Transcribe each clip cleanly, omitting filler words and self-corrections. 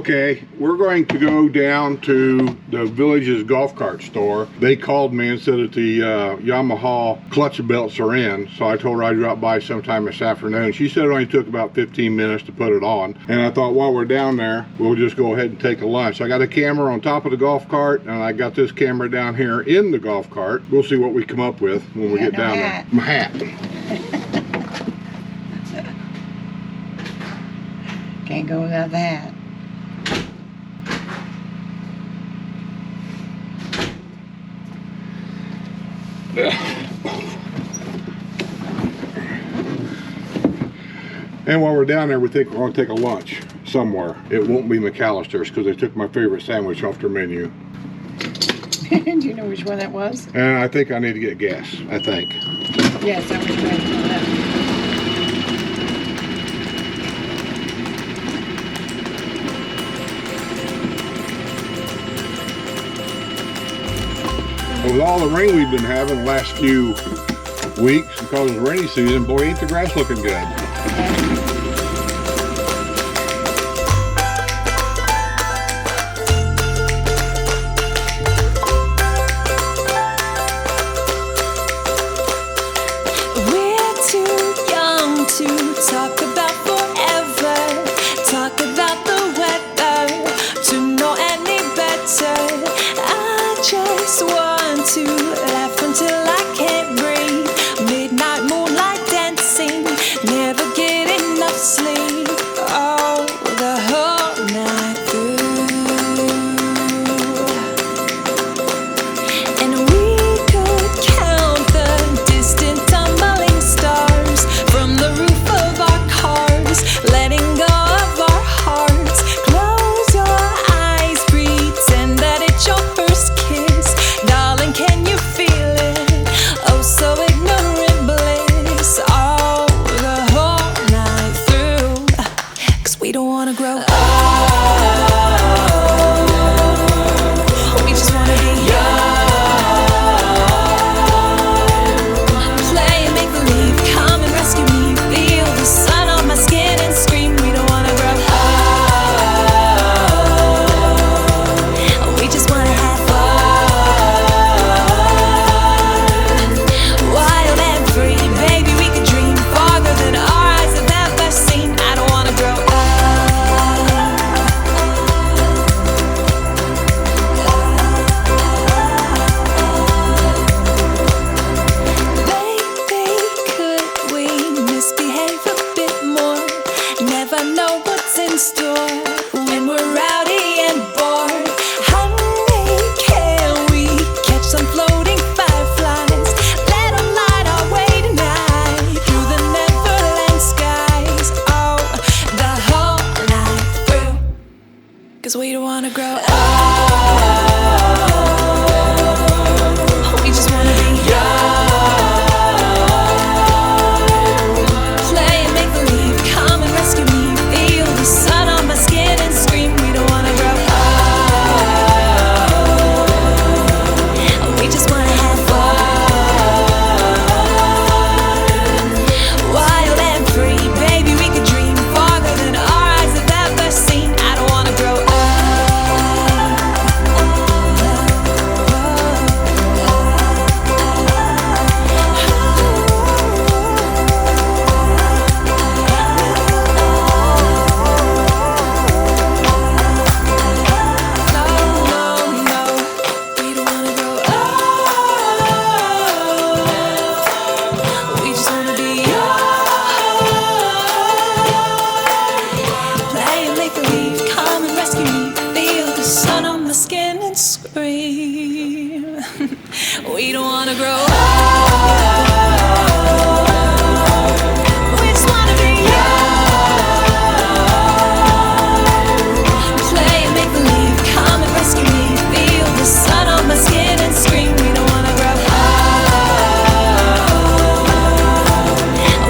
Okay, we're going to go down to the village's golf cart store. They called me and said that the Yamaha clutch belts are in, so I told her I'd drop by sometime this afternoon. She said it only took about 15 minutes to put it on, and I thought while we're down there, we'll just go ahead and take a lunch. I got a camera on top of the golf cart, and I got this camera down here in the golf cart. We'll see what we come up with when we get down there. My hat. Can't go without the hat. And while we're down there, we think we're going to take a lunch somewhere. It won't be McAllister's because they took my favorite sandwich off their menu. Do you know which one that was? And I think I need to get gas, I think. Yes, I was ready for that. With all the rain we've been having the last few weeks, because it's rainy season, boy, ain't the grass looking good. We're too young to talk about forever, talk about the weather, to know any better. I just want to laugh until I can't breathe. Midnight moonlight dancing, never get enough sleep. Oh, the whole night through. And we could count the distant tumbling stars from the roof of our cars, letting go of our hearts. Close your eyes, pretend that it's your first kiss. Darling, can you feel it? Oh, so ignorant bliss. Oh, the whole night through. 'Cause we don't wanna grow up. We just wanna be young. Play and make believe. Come and rescue me. Feel the sun on my skin and scream. We don't wanna grow up. We just wanna have fun. Wild and free. Baby, we could dream farther than our eyes have ever seen. I don't wanna grow up. Baby, could we misbehave a bit more? Never know what's in store when we're rowdy and bored. Honey, can we catch some floating fireflies? Let 'em light our way tonight through the Neverland skies. Oh, the whole night through. 'Cause we don't wanna grow up. We just wanna be young. Play and make believe. Come and rescue me. Feel the sun on my skin and scream. We don't wanna grow up. We just wanna have fun. Wild and free. Baby, we could dream farther than our eyes have ever seen. I don't wanna grow up. We don't wanna grow up. We just wanna be young. Play and make believe. Come and rescue me. Feel the sun on my skin and scream. We don't wanna grow up.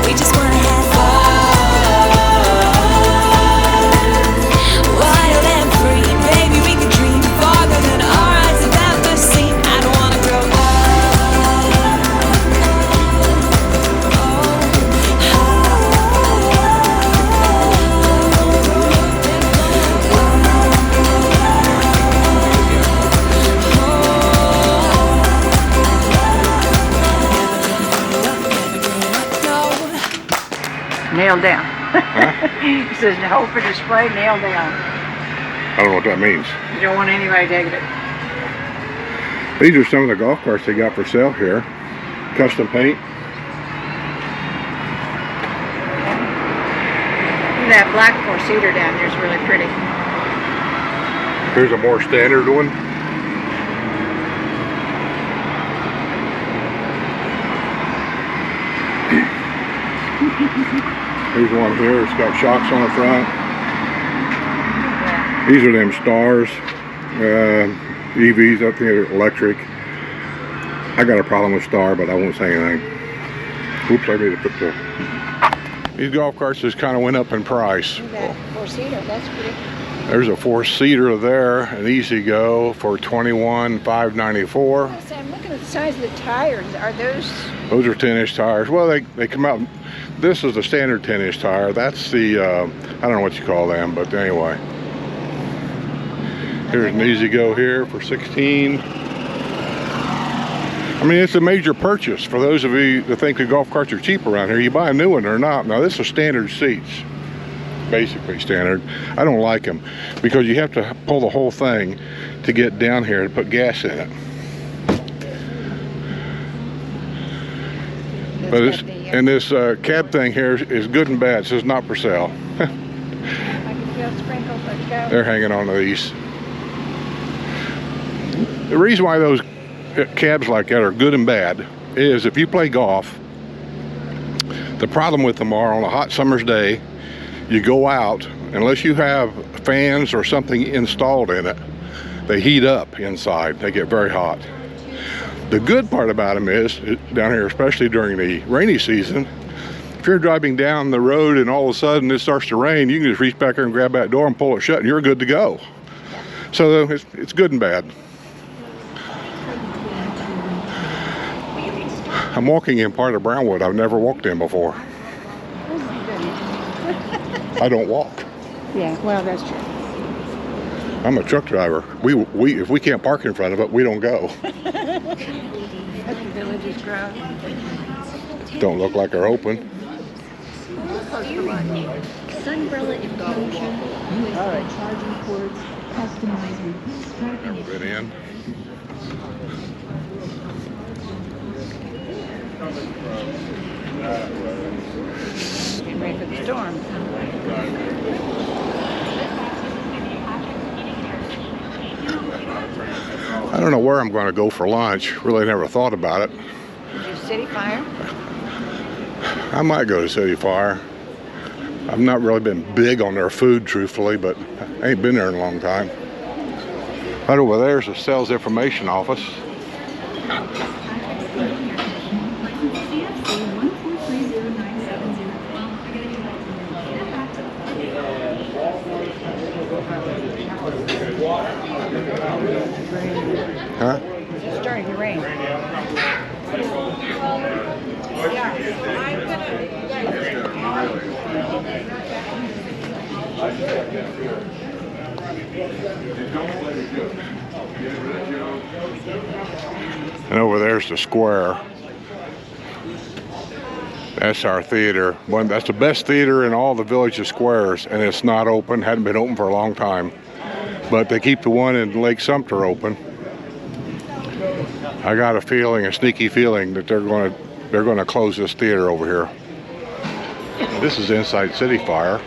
We just wanna have fun. Wild and free. Baby, we could dream farther than our eyes have ever seen. I don't wanna grow up. nailed down. Huh? He says, hold for display, nailed down. I don't know what that means. You don't want anybody taking it. These are some of the golf carts they got for sale here. Custom paint. That black four-seater down there is really pretty. Here's a more standard one. Here's one here. It's got shocks on the front. These are them Stars. EVs, I think they're electric. I got a problem with Star, but I won't say anything. Oops, I need to put the... These golf carts just kind of went up in price. That four-seater, that's pretty. There's a four-seater there, an Easy Go for $21,594. Yes, I'm looking at the size of the tires. Are those... Those are 10-inch tires. Well, they come out... This is the standard 10-inch tire. That's the, I don't know what you call them, but anyway. Here's an Easy Go here for $16,000. I mean, it's a major purchase for those of you that think the golf carts are cheap around here. You buy a new one or not. Now, this is standard seats. Basically standard. I don't like them because you have to pull the whole thing to get down here to put gas in it. But this, and this cab thing here is good and bad. It says not for sale. I can feel sprinkles. Let's go. They're hanging on to these. The reason why those cabs like that are good and bad is if you play golf, the problem with them are on a hot summer's day, you go out, unless you have fans or something installed in it, they heat up inside. They get very hot. The good part about them is, down here, especially during the rainy season, if you're driving down the road and all of a sudden it starts to rain, you can just reach back there and grab that door and pull it shut and you're good to go. So it's good and bad. I'm walking in part of Brownwood I've never walked in before. I don't walk. Yeah, well, that's true. I'm a truck driver. If we can't park in front of it, we don't go. That's the village's crowd. Don't look like they're open. Sunbrella enclosure, USB charging ports, customizing, striping. Get in. Getting ready for the storm. I don't know where I'm going to go for lunch. Really never thought about it. Is City Fire? I might go to City Fire. I've not really been big on their food, truthfully, but I ain't been there in a long time. Right over there's the sales information office. Huh? It's starting to rain. And over there's the square. That's our theater. That's the best theater in all the village's squares, and it's not open. Hadn't been open for a long time. But they keep the one in Lake Sumter open. I got a feeling, a sneaky feeling, that they're going to close this theater over here. This is inside City Fire.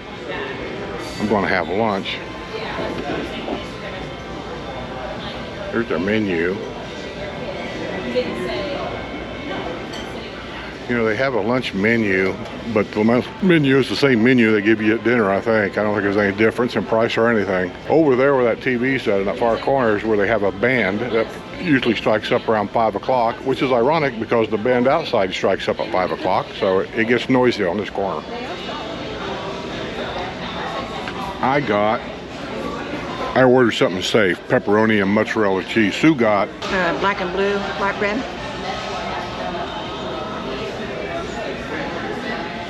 I'm going to have lunch. Here's their menu. You know, they have a lunch menu, but the menu is the same menu they give you at dinner, I think. I don't think there's any difference in price or anything. Over there where that TV's at in that far corner is where they have a band that usually strikes up around 5 o'clock, which is ironic because the band outside strikes up at 5 o'clock, so it gets noisy on this corner. I ordered something safe, pepperoni and mozzarella cheese. Sue got Black and blue, black bread.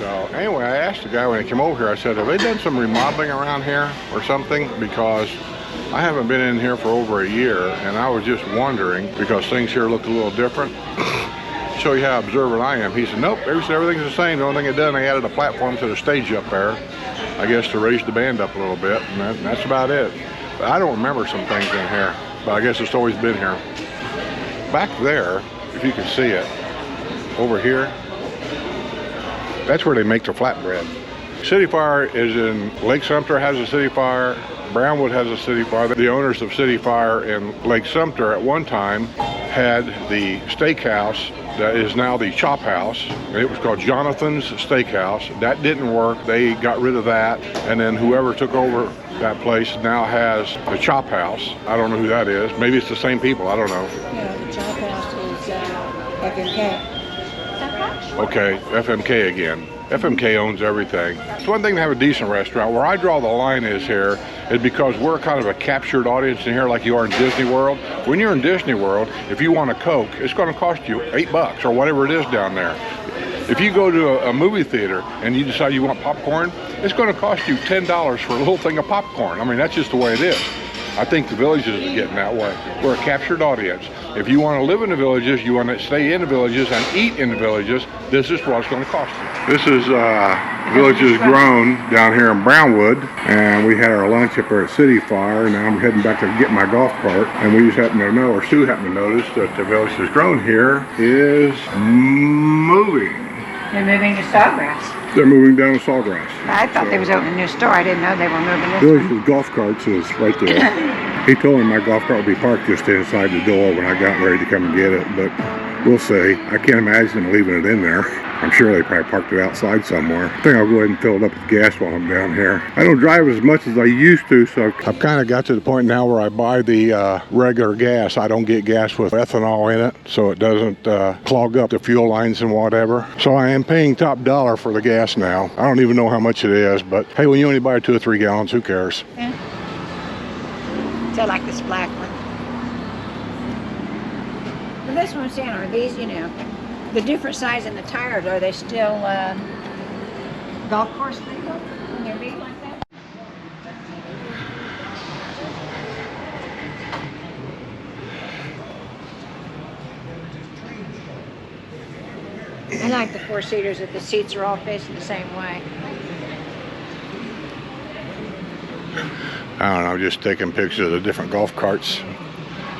So anyway, I asked the guy when he came over here, I said, have they done some remodeling around here or something? Because I haven't been in here for over a year, and I was just wondering, because things here look a little different. show you how observant I am. He said, nope, everything's the same. The only thing it done, they added a platform to the stage up there, I guess to raise the band up a little bit, and that's about it. But I don't remember some things in here, but I guess it's always been here. Back there, if you can see it, over here, that's where they make their flatbread. City Fire is in Lake Sumter, has a City Fire. Brownwood has a City Fire. The owners of City Fire in Lake Sumter at one time had the steakhouse that is now the Chop House. It was called Jonathan's Steakhouse. That didn't work. They got rid of that, and then whoever took over that place now has the Chop House. I don't know who that is. Maybe it's the same people. I don't know. Yeah, the Chop House is FMK. Okay, FMK again. FMK owns everything. It's one thing to have a decent restaurant. Where I draw the line is here is because we're kind of a captured audience in here like you are in Disney World. When you're in Disney World, if you want a Coke, it's going to cost you $8 or whatever it is down there. If you go to a movie theater and you decide you want popcorn, it's going to cost you $10 for a little thing of popcorn. I mean, that's just the way it is. I think the villages are getting that way. We're a captured audience. If you want to live in the villages, you want to stay in the villages and eat in the villages, this is what it's going to cost you. This is Villages Grown down here in Brownwood, and we had our lunch up there at City Fire, and now I'm heading back to get my golf cart, and we just happen to know, or Sue happened to notice, that the Villages Grown here is moving. They're moving to Sawgrass. They're moving down to Sawgrass. I thought they was opening a new store. I didn't know they were moving this Villages one. Golf Carts is right there. He told me my golf cart would be parked just inside the door when I got ready to come and get it, but we'll see. I can't imagine them leaving it in there. I'm sure they probably parked it outside somewhere. I think I'll go ahead and fill it up with gas while I'm down here. I don't drive as much as I used to, so I've kind of got to the point now where I buy the regular gas. I don't get gas with ethanol in it, so it doesn't clog up the fuel lines and whatever. So I am paying top dollar for the gas now. I don't even know how much it is, but hey, when you only buy 2 or 3 gallons, who cares? Yeah. So I like this black one. But this one's saying, are these, you know, the different size in the tires, are they still golf course legal when they're big like that? I like the 4-seaters that the seats are all facing the same way. I don't know, just taking pictures of the different golf carts.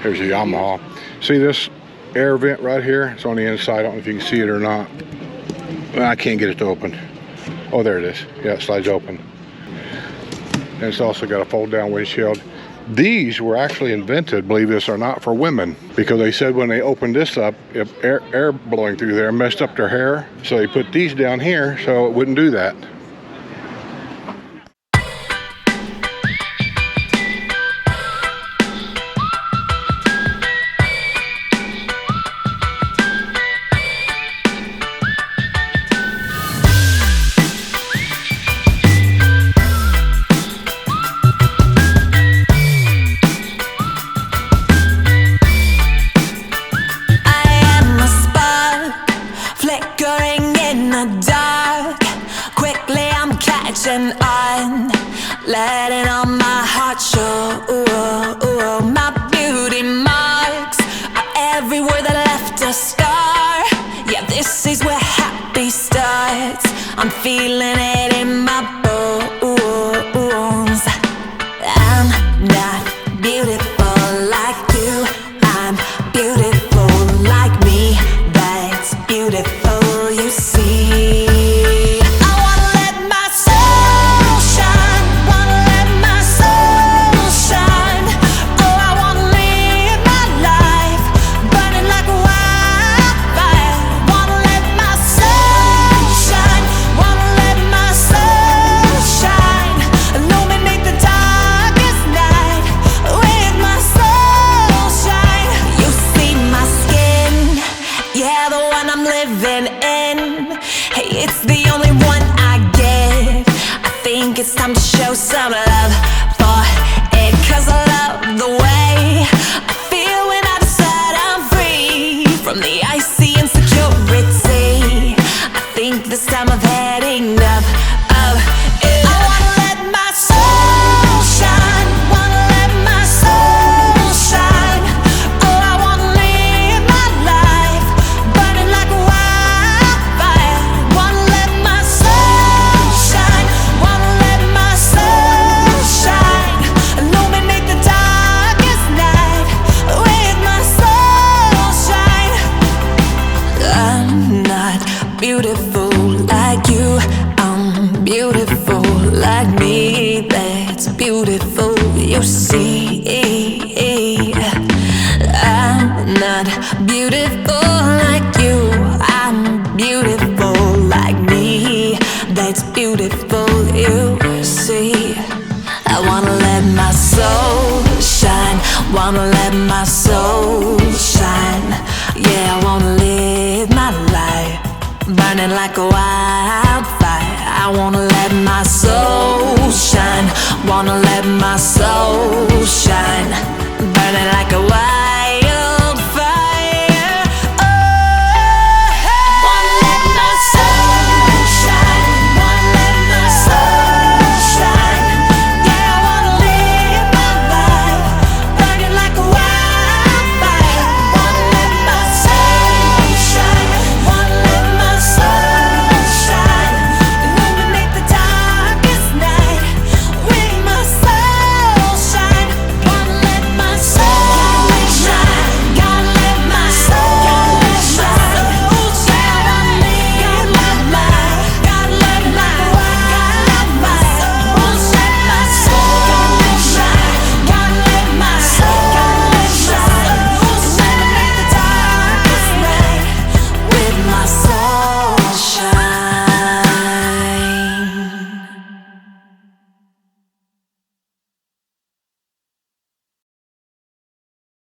Here's a Yamaha. See this air vent right here? It's on the inside. I don't know if you can see it or not. Well, I can't get it to open. Oh, there it is. Yeah, it slides open. And it's also got a fold down windshield. These were actually invented, believe this or not, for women, because they said when they opened this up, if air blowing through there messed up their hair, so they put these down here so it wouldn't do that. Letting on my heart show. My beauty marks are everywhere that left a scar. Yeah, this is where happy starts. I'm feeling it in my bones. I'm not beautiful like you. I'm beautiful like me. That's beautiful, you see. It's time to show some love for it, 'cause I love the way I feel when I decide I'm free from the icy insecurity. I think this time I've had enough of it. I wanna let my soul shine, wanna let my soul shine. Oh, I wanna live my life burning like beautiful like you. I'm beautiful like me. That's beautiful, you see. I'm not beautiful like you. I'm beautiful like me. That's beautiful, you see. I wanna let my soul shine. Wanna let my soul shine. Yeah, I wanna live my life burning like a wildfire. I wanna let my soul shine. Wanna let my soul shine. Burning like a wildfire. Oh, wanna let my soul shine. Wanna let my soul shine. Yeah, I wanna live my life burning like a wildfire. Wanna let my soul shine. Wanna let my soul shine. Illuminate the darkest night with my soul shine. Wanna let my soul shine. Gotta let my soul shine. Yeah, I wanna live my life. Gotta let my soul shine. Gotta let my soul shine. Illuminate the darkest night with my soul.